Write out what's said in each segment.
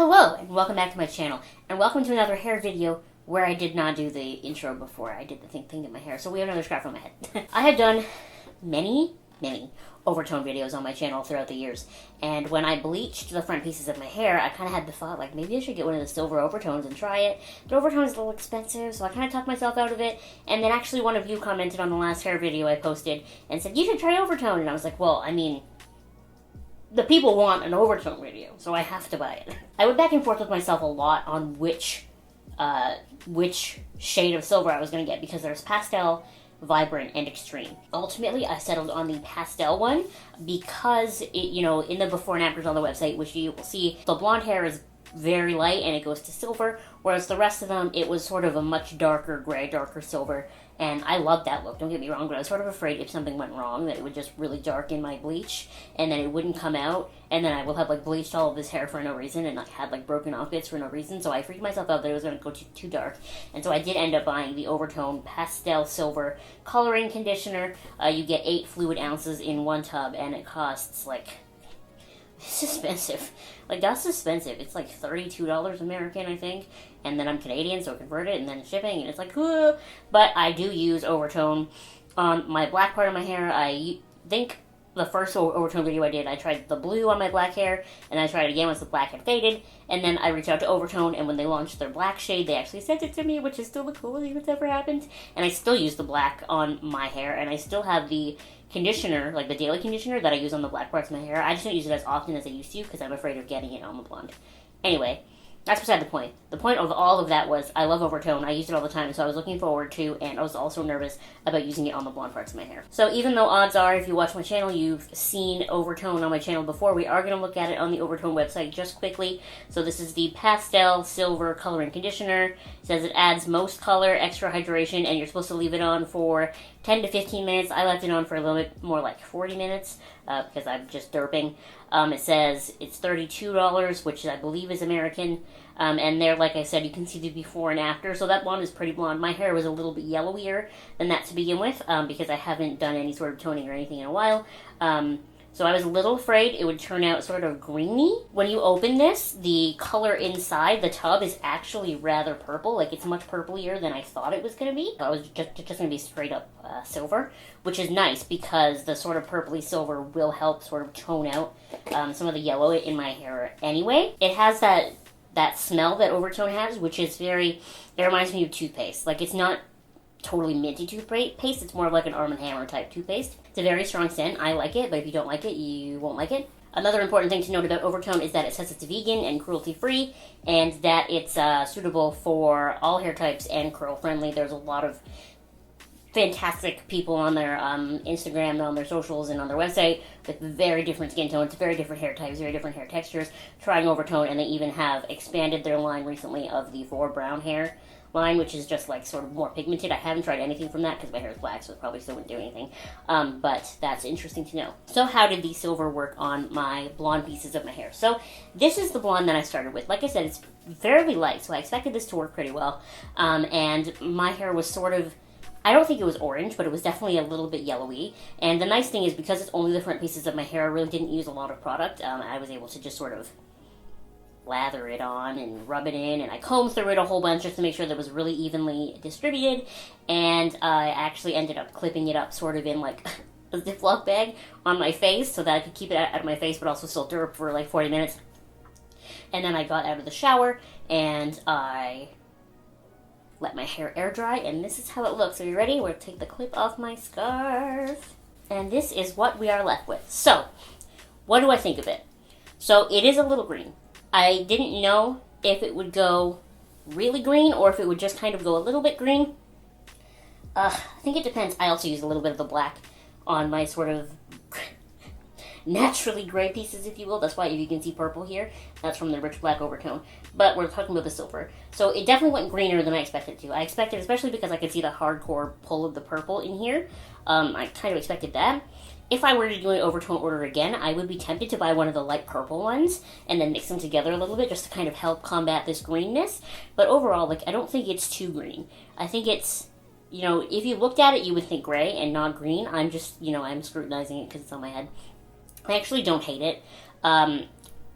Hello, and welcome back to my channel, and welcome to another hair video where I did not do the intro before I did the thing in my hair, so we have another scrap on my head. I have done many overtone videos on my channel throughout the years, and when I bleached the front pieces of my hair, I kind of had the thought, like, maybe I should get one of the silver overtones and try it. The overtone is a little expensive, so I kind of talked myself out of it, and then actually one of you commented on the last hair video I posted and said, you should try overtone, and I was like, well, I mean, the people want an overtone video, so I have to buy it. I went back and forth with myself a lot on which shade of silver I was going to get, because there's pastel, vibrant, and extreme. Ultimately, I settled on the pastel one because, in the before and afters on the website, which you will see, the blonde hair is very light and it goes to silver, whereas the rest of them, it was sort of a much darker gray, darker silver, and I loved that look, don't get me wrong, but I was sort of afraid if something went wrong that it would just really darken my bleach, and then it wouldn't come out, and then I will have, like, bleached all of this hair for no reason, and, like, had, like, broken off bits for no reason, so I freaked myself out that it was going to go too dark, and so I did end up buying the Overtone Pastel Silver Coloring Conditioner. You get 8 fluid ounces in one tub, and it costs, like, it's expensive. Like, that's expensive. It's like $32 American, I think. And then I'm Canadian, so I convert it, and then shipping, and it's like, ugh. But I do use Overtone on my black part of my hair. I think the first Overtone video I did, I tried the blue on my black hair, and I tried it again once the black had faded, and then I reached out to Overtone, and when they launched their black shade, they actually sent it to me, which is still the coolest thing that's ever happened. And I still use the black on my hair, and I still have the conditioner, like the daily conditioner that I use on the black parts of my hair. I just don't use it as often as I used to because I'm afraid of getting it on the blonde. Anyway, that's beside the point. The point of all of that was I love Overtone. I use it all the time, so I was looking forward to, and I was also nervous about using it on the blonde parts of my hair. So even though odds are, if you watch my channel, you've seen Overtone on my channel before, we are going to look at it on the Overtone website just quickly. So this is the Pastel Silver Coloring Conditioner. It says it adds most color, extra hydration, and you're supposed to leave it on for 10 to 15 minutes. I left it on for a little bit more, like 40 minutes, because I'm just derping. It says it's $32, which I believe is American. And there, like I said, you can see the before and after. So that blonde is pretty blonde. My hair was a little bit yellowier than that to begin with, because I haven't done any sort of toning or anything in a while. So I was a little afraid it would turn out sort of greeny. When you open this, the color inside the tub is actually rather purple. Like, it's much purplier than I thought it was going to be. I was just going to be straight up silver, which is nice because the sort of purpley silver will help sort of tone out some of the yellow in my hair anyway. It has that smell that Overtone has, which is it reminds me of toothpaste. Like, it's not totally minty toothpaste, it's more of like an Arm & Hammer type toothpaste. It's a very strong scent. I like it, but if you don't like it, you won't like it. Another important thing to note about Overtone is that it says it's vegan and cruelty-free, and that it's suitable for all hair types and curl-friendly. There's a lot of fantastic people on their Instagram and on their socials and on their website with very different skin tones, very different hair types, very different hair textures, trying Overtone, and they even have expanded their line recently of the For Brown Hair line, which is just like sort of more pigmented. I haven't tried anything from that because my hair is black, so it probably still wouldn't do anything. But that's interesting to know. So how did the silver work on my blonde pieces of my hair? So this is the blonde that I started with. Like I said, it's fairly light, so I expected this to work pretty well. And my hair was sort of, I don't think it was orange, but it was definitely a little bit yellowy. And the nice thing is, because it's only the front pieces of my hair, I really didn't use a lot of product. I was able to just sort of lather it on and rub it in, and I combed through it a whole bunch just to make sure that it was really evenly distributed, and I actually ended up clipping it up sort of in like a Ziploc bag on my face so that I could keep it out of my face but also still derp for like 40 minutes. And then I got out of the shower and I let my hair air dry, and this is how it looks. Are you ready? We're going to take the clip off my scarf, and this is what we are left with. So, what do I think of it? So, it is a little green. I didn't know if it would go really green or if it would just kind of go a little bit green. I think it depends. I also use a little bit of the black on my sort of naturally gray pieces, if you will. That's why if you can see purple here, that's from the rich black Overtone. But we're talking about the silver. So it definitely went greener than I expected it to. I expected, especially because I could see the hardcore pull of the purple in here, I kind of expected that. If I were to do an Overtone order again, I would be tempted to buy one of the light purple ones and then mix them together a little bit just to kind of help combat this greenness. But overall, like, I don't think it's too green. I think it's, if you looked at it, you would think gray and not green. I'm just, I'm scrutinizing it because it's on my head. I actually don't hate it.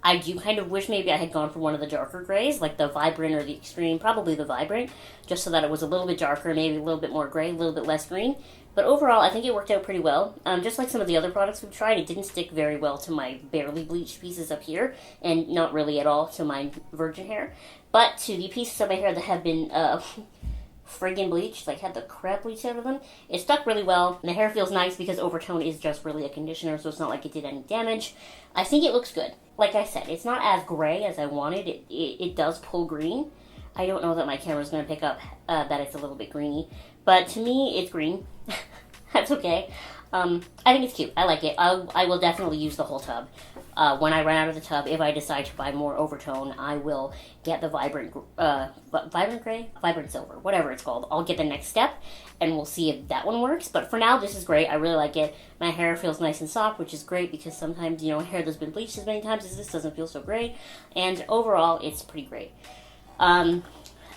I do kind of wish maybe I had gone for one of the darker grays, like the Vibrant or the Extreme, probably the Vibrant, just so that it was a little bit darker, maybe a little bit more gray, a little bit less green. But overall, I think it worked out pretty well. Just like some of the other products we've tried, it didn't stick very well to my barely bleached pieces up here, and not really at all to my virgin hair. But to the pieces of my hair that have been friggin' bleached, like had the crap bleached out of them, it stuck really well. And the hair feels nice because oVertone is just really a conditioner, so it's not like it did any damage. I think it looks good. Like I said, it's not as gray as I wanted. It does pull green. I don't know that my camera's going to pick up that it's a little bit greeny, but to me, it's green. That's okay. I think it's cute. I like it. I will definitely use the whole tub. When I run out of the tub, if I decide to buy more oVertone, I will get the Vibrant Gray? Vibrant Silver, whatever it's called. I'll get the next step, and we'll see if that one works. But for now, this is great. I really like it. My hair feels nice and soft, which is great because sometimes, hair that's been bleached as many times as this doesn't feel so great. And overall, it's pretty great.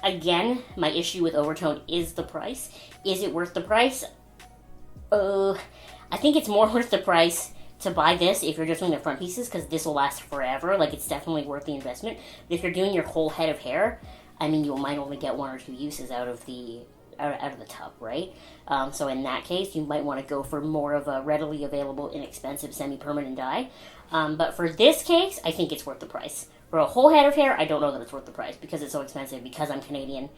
Again, my issue with oVertone is the price. Is it worth the price? I think it's more worth the price to buy this if you're just doing the front pieces, because this will last forever. Like, it's definitely worth the investment. But if you're doing your whole head of hair, I mean, you might only get 1 or 2 uses out of the tub, right? So in that case, you might want to go for more of a readily available, inexpensive, semi-permanent dye. But for this case, I think it's worth the price. For a whole head of hair, I don't know that it's worth the price because it's so expensive, because I'm Canadian,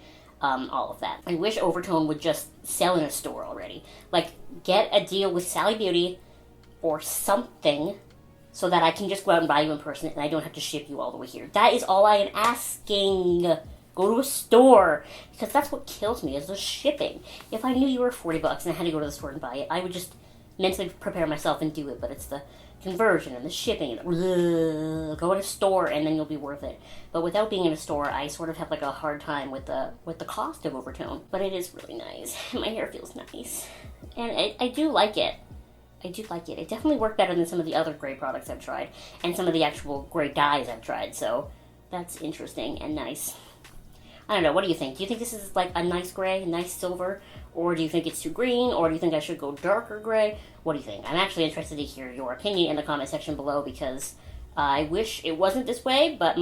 all of that. I wish oVertone would just sell in a store already. Like, get a deal with Sally Beauty or something so that I can just go out and buy you in person and I don't have to ship you all the way here. That is all I am asking. Go to a store, because that's what kills me, is the shipping. If I knew you were $40 and I had to go to the store and buy it, I would just mentally prepare myself and do it, but it's the conversion and the shipping and go in a store and then you'll be worth it. But without being in a store, I sort of have like a hard time with the cost of oVertone. But it is really nice. My hair feels nice. And I do like it. I do like it. It definitely worked better than some of the other gray products I've tried, and some of the actual gray dyes I've tried, so that's interesting and nice. I don't know, what do you think? Do you think this is like a nice gray, nice silver, or do you think it's too green, or do you think I should go darker gray? What do you think? I'm actually interested to hear your opinion in the comment section below, because I wish it wasn't this way, but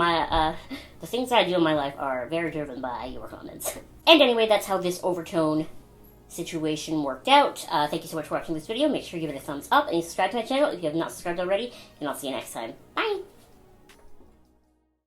the things I do in my life are very driven by your comments. And anyway, that's how this oVertone situation worked out. Thank you so much for watching this video. Make sure you give it a thumbs up and subscribe to my channel if you have not subscribed already, and I'll see you next time. Bye!